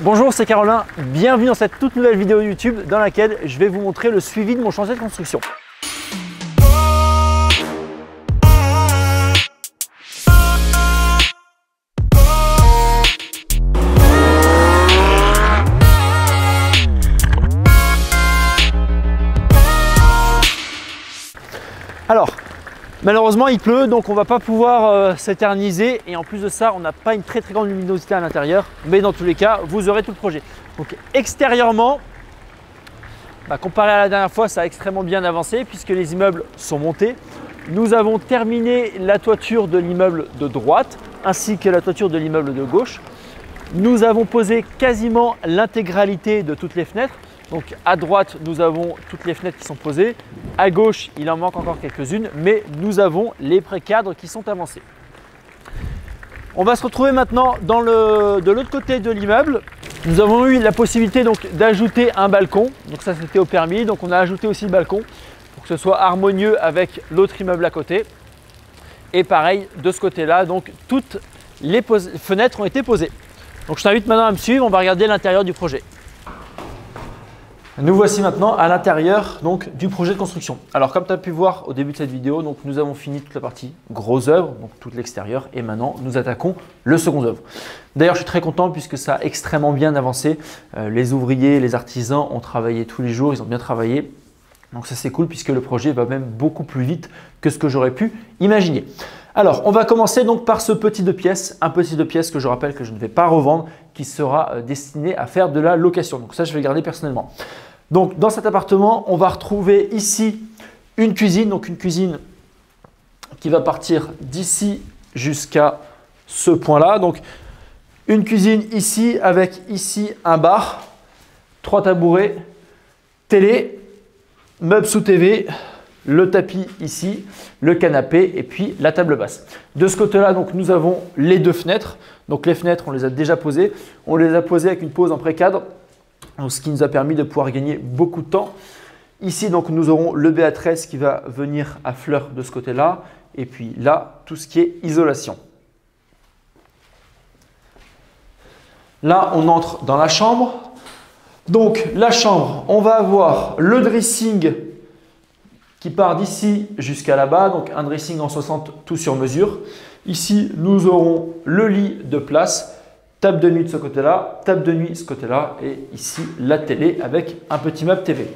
Bonjour, c'est Carolin, bienvenue dans cette toute nouvelle vidéo YouTube dans laquelle je vais vous montrer le suivi de mon chantier de construction. Alors, malheureusement il pleut donc on ne va pas pouvoir s'éterniser et en plus de ça on n'a pas une très grande luminosité à l'intérieur, mais dans tous les cas vous aurez tout le projet. Donc extérieurement, comparé à la dernière fois, ça a extrêmement bien avancé puisque les immeubles sont montés. Nous avons terminé la toiture de l'immeuble de droite ainsi que la toiture de l'immeuble de gauche. Nous avons posé quasiment l'intégralité de toutes les fenêtres. Donc à droite, nous avons toutes les fenêtres qui sont posées. À gauche, il en manque encore quelques-unes, mais nous avons les pré-cadres qui sont avancés. On va se retrouver maintenant de l'autre côté de l'immeuble. Nous avons eu la possibilité d'ajouter un balcon. Donc ça, c'était au permis. Donc on a ajouté aussi le balcon pour que ce soit harmonieux avec l'autre immeuble à côté. Et pareil, de ce côté-là, donc toutes les fenêtres ont été posées. Donc je t'invite maintenant à me suivre. On va regarder l'intérieur du projet. Nous voici maintenant à l'intérieur du projet de construction. Alors comme tu as pu voir au début de cette vidéo, nous avons fini toute la partie gros œuvre, donc tout l'extérieur, et maintenant nous attaquons le second œuvre. D'ailleurs je suis très content puisque ça a extrêmement bien avancé. Les ouvriers, les artisans ont travaillé tous les jours, ils ont bien travaillé. Donc ça c'est cool puisque le projet va même beaucoup plus vite que ce que j'aurais pu imaginer. Alors on va commencer donc par ce petit 2 pièces, un petit 2 pièces que je rappelle que je ne vais pas revendre, qui sera destiné à faire de la location. Donc ça je vais le garder personnellement. Donc dans cet appartement, on va retrouver ici une cuisine, donc une cuisine qui va partir d'ici jusqu'à ce point-là. Donc une cuisine ici avec ici un bar, 3 tabourets, télé, meubles sous TV, le tapis ici, le canapé et puis la table basse. De ce côté-là, donc nous avons les 2 fenêtres. Donc les fenêtres, on les a déjà posées. On les a posées avec une pose en pré-cadre. Donc, ce qui nous a permis de pouvoir gagner beaucoup de temps. Ici, donc, nous aurons le BA13 qui va venir à fleur de ce côté-là. Et puis là, tout ce qui est isolation. Là, on entre dans la chambre. Donc, la chambre, on va avoir le dressing qui part d'ici jusqu'à là-bas. Donc, un dressing en 60 tout sur mesure. Ici, nous aurons le lit de place. Table de nuit de ce côté-là, table de nuit de ce côté-là et ici la télé avec un petit meuble TV.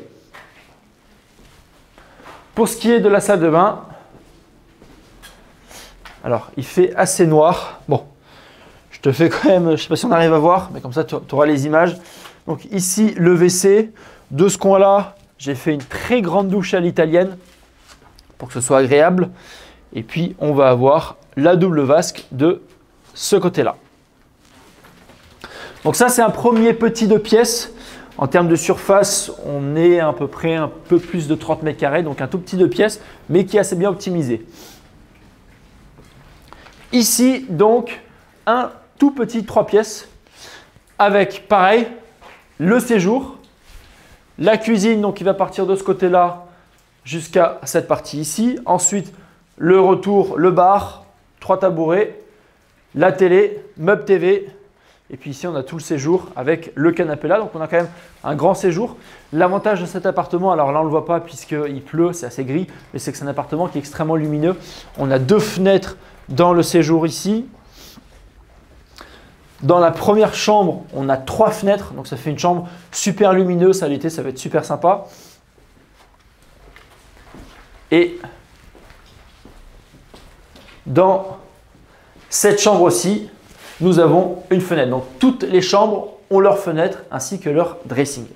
Pour ce qui est de la salle de bain, alors il fait assez noir. Bon, je te fais quand même, je ne sais pas si on arrive à voir, mais comme ça tu auras les images. Donc ici le WC, de ce coin-là, j'ai fait une très grande douche à l'italienne pour que ce soit agréable. Et puis on va avoir la double vasque de ce côté-là. Donc ça, c'est un premier petit 2 pièces. En termes de surface, on est à peu près un peu plus de 30 mètres carrés, donc un tout petit 2 pièces, mais qui est assez bien optimisé. Ici, donc, un tout petit 3 pièces avec, pareil, le séjour, la cuisine, donc qui va partir de ce côté-là jusqu'à cette partie ici. Ensuite, le retour, le bar, 3 tabourets, la télé, meuble TV. Et puis ici, on a tout le séjour avec le canapé là. Donc, on a quand même un grand séjour. L'avantage de cet appartement, alors là, on ne le voit pas puisqu'il pleut, c'est assez gris, mais c'est que c'est un appartement qui est extrêmement lumineux. On a 2 fenêtres dans le séjour ici. Dans la première chambre, on a 3 fenêtres. Donc, ça fait une chambre super lumineuse. À l'été, ça va être super sympa. Et dans cette chambre aussi, nous avons une fenêtre. Donc, toutes les chambres ont leur fenêtre ainsi que leur dressing.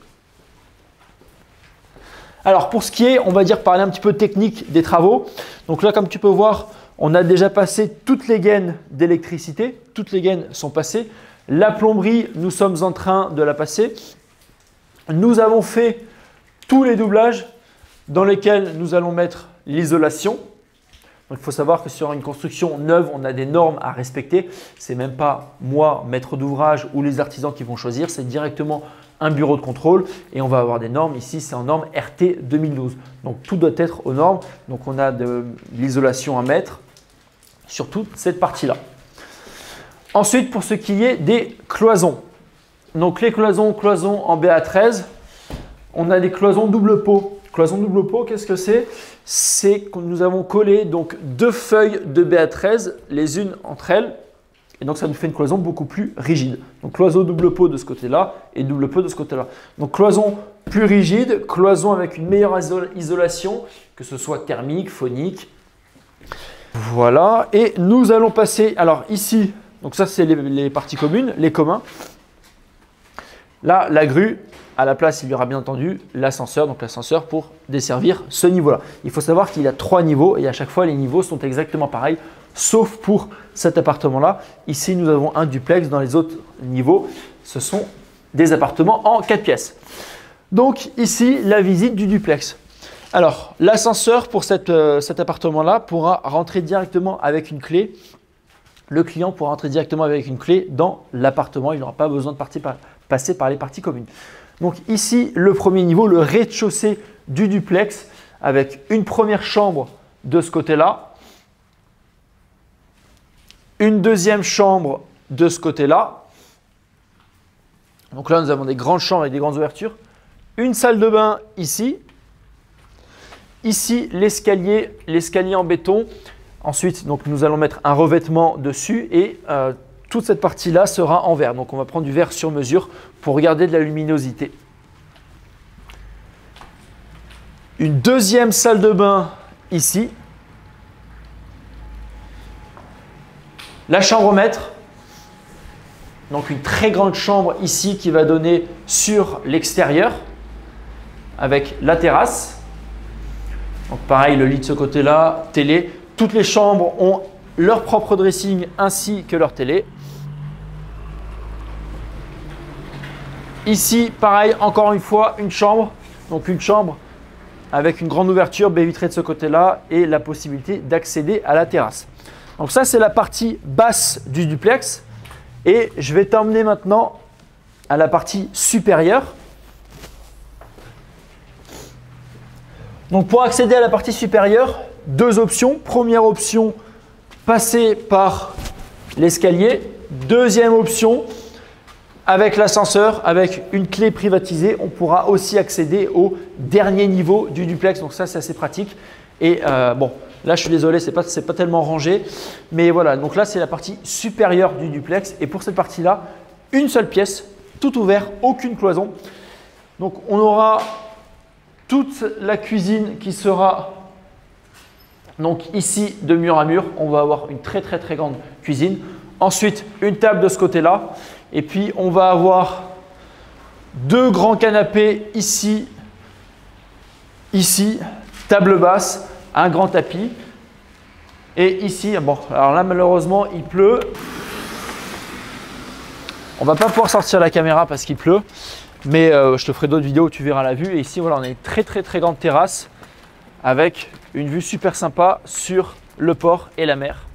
Alors, pour ce qui est, on va dire, parler un petit peu technique des travaux. Donc là, comme tu peux voir, on a déjà passé toutes les gaines d'électricité. Toutes les gaines sont passées. La plomberie, nous sommes en train de la passer. Nous avons fait tous les doublages dans lesquels nous allons mettre l'isolation. Donc, il faut savoir que sur une construction neuve, on a des normes à respecter. Ce n'est même pas moi, maître d'ouvrage ou les artisans qui vont choisir. C'est directement un bureau de contrôle et on va avoir des normes. Ici, c'est en norme RT 2012. Donc, tout doit être aux normes. Donc, on a de l'isolation à mettre sur toute cette partie-là. Ensuite, pour ce qui est des cloisons. Donc les cloisons en BA13, on a des cloisons double pot. Cloison double pot, qu'est-ce que c'est? C'est que nous avons collé donc 2 feuilles de BA13 les unes entre elles. Et donc, ça nous fait une cloison beaucoup plus rigide. Donc, cloison double pot de ce côté-là et double pot de ce côté-là. Donc, cloison plus rigide, cloison avec une meilleure isolation, que ce soit thermique, phonique. Voilà. Et nous allons passer, alors ici, donc ça, c'est les parties communes, les communs. Là, la grue, à la place, il y aura bien entendu l'ascenseur. Donc, l'ascenseur pour desservir ce niveau-là. Il faut savoir qu'il y a 3 niveaux et à chaque fois, les niveaux sont exactement pareils. Sauf pour cet appartement-là. Ici, nous avons un duplex. Dans les autres niveaux, ce sont des appartements en 4 pièces. Donc ici, la visite du duplex. Alors, l'ascenseur pour cet appartement-là pourra rentrer directement avec une clé. Le client pourra rentrer directement avec une clé dans l'appartement. Il n'aura pas besoin de passer par les parties communes. Donc ici, le premier niveau, le rez-de-chaussée du duplex avec une première chambre de ce côté-là. Une deuxième chambre de ce côté-là. Donc là, nous avons des grandes chambres avec des grandes ouvertures. Une salle de bain ici. Ici, l'escalier en béton. Ensuite, donc, nous allons mettre un revêtement dessus et toute cette partie-là sera en verre. Donc, on va prendre du verre sur mesure pour regarder de la luminosité. Une deuxième salle de bain ici. La chambre maître, donc une très grande chambre ici qui va donner sur l'extérieur avec la terrasse. Donc pareil, le lit de ce côté-là, télé. Toutes les chambres ont leur propre dressing ainsi que leur télé. Ici, pareil, encore une fois, une chambre. Donc une chambre avec une grande ouverture, baie vitrée de ce côté-là et la possibilité d'accéder à la terrasse. Donc ça, c'est la partie basse du duplex. Et je vais t'emmener maintenant à la partie supérieure. Donc pour accéder à la partie supérieure, 2 options. Première option, passer par l'escalier. Deuxième option, avec l'ascenseur, avec une clé privatisée, on pourra aussi accéder au dernier niveau du duplex. Donc ça, c'est assez pratique. Et bon, là, je suis désolé, c'est pas tellement rangé. Mais voilà, donc là, c'est la partie supérieure du duplex. Et pour cette partie-là, une seule pièce, tout ouvert, aucune cloison. Donc, on aura toute la cuisine qui sera donc ici de mur à mur. On va avoir une très grande cuisine. Ensuite, une table de ce côté-là. Et puis, on va avoir 2 grands canapés ici, table basse, un grand tapis. Et ici, bon, alors là, malheureusement, il pleut. On va pas pouvoir sortir la caméra parce qu'il pleut. Mais je te ferai d'autres vidéos où tu verras la vue. Et ici, voilà, on a une très grande terrasse avec une vue super sympa sur le port et la mer.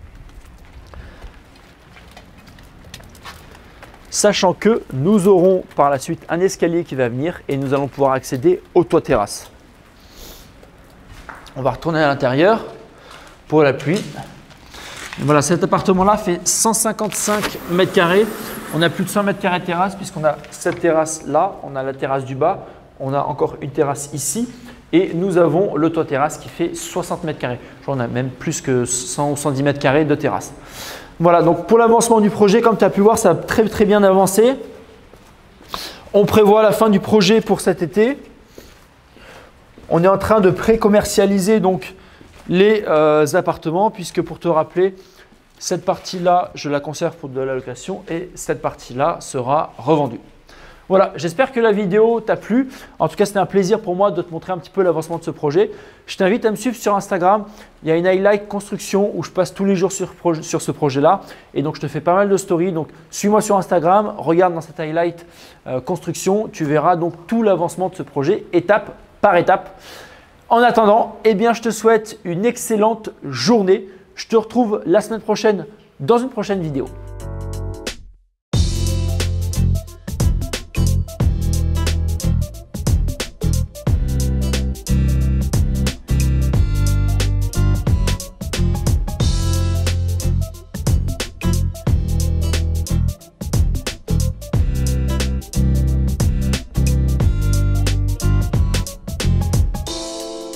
Sachant que nous aurons par la suite un escalier qui va venir et nous allons pouvoir accéder au toit terrasse. On va retourner à l'intérieur pour la pluie. Voilà, cet appartement-là fait 155 mètres carrés. On a plus de 100 mètres carrés de terrasse puisqu'on a cette terrasse-là, on a la terrasse du bas, on a encore une terrasse ici et nous avons le toit terrasse qui fait 60 mètres carrés. On a même plus que 100 ou 110 mètres carrés de terrasse. Voilà, donc pour l'avancement du projet, comme tu as pu voir, ça a très bien avancé. On prévoit la fin du projet pour cet été. On est en train de pré-commercialiser donc les appartements puisque pour te rappeler, cette partie-là, je la conserve pour de la location et cette partie-là sera revendue. Voilà, j'espère que la vidéo t'a plu. En tout cas, c'était un plaisir pour moi de te montrer un petit peu l'avancement de ce projet. Je t'invite à me suivre sur Instagram. Il y a une highlight construction où je passe tous les jours sur ce projet-là. Et donc, je te fais pas mal de stories. Donc, suis-moi sur Instagram, regarde dans cette highlight construction. Tu verras donc tout l'avancement de ce projet, étape par étape. En attendant, eh bien, je te souhaite une excellente journée. Je te retrouve la semaine prochaine dans une prochaine vidéo.